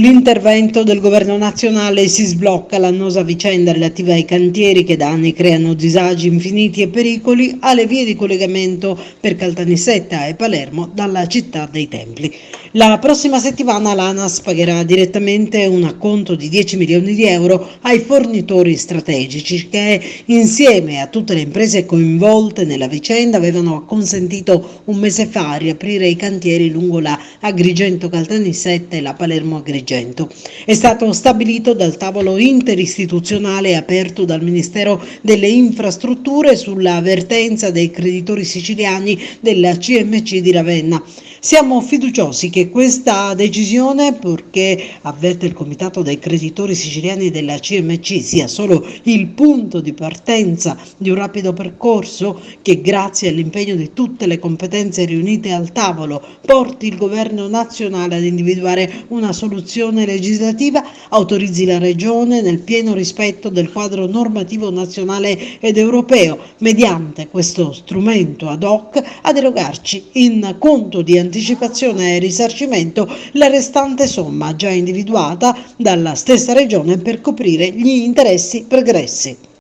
Sull'intervento del governo nazionale si sblocca l'annosa vicenda relativa ai cantieri che da anni creano disagi infiniti e pericoli alle vie di collegamento per Caltanissetta e Palermo dalla città dei Templi. La prossima settimana l'ANAS pagherà direttamente un acconto di 10 milioni di euro ai fornitori strategici che, insieme a tutte le imprese coinvolte nella vicenda, avevano consentito un mese fa di riaprire i cantieri lungo la Agrigento Caltanissetta e la Palermo Agrigento. È stato stabilito dal tavolo interistituzionale aperto dal Ministero delle Infrastrutture sulla vertenza dei creditori siciliani della CMC di Ravenna. Siamo fiduciosi che questa decisione, purché avverte il Comitato dei creditori siciliani della CMC, sia solo il punto di partenza di un rapido percorso che, grazie all'impegno di tutte le competenze riunite al tavolo, porti il governo nazionale ad individuare una soluzione legislativa, autorizzi la Regione, nel pieno rispetto del quadro normativo nazionale ed europeo, mediante questo strumento ad hoc, ad erogarci in conto di anticipazione e risarcimento la restante somma già individuata dalla stessa Regione per coprire gli interessi pregressi.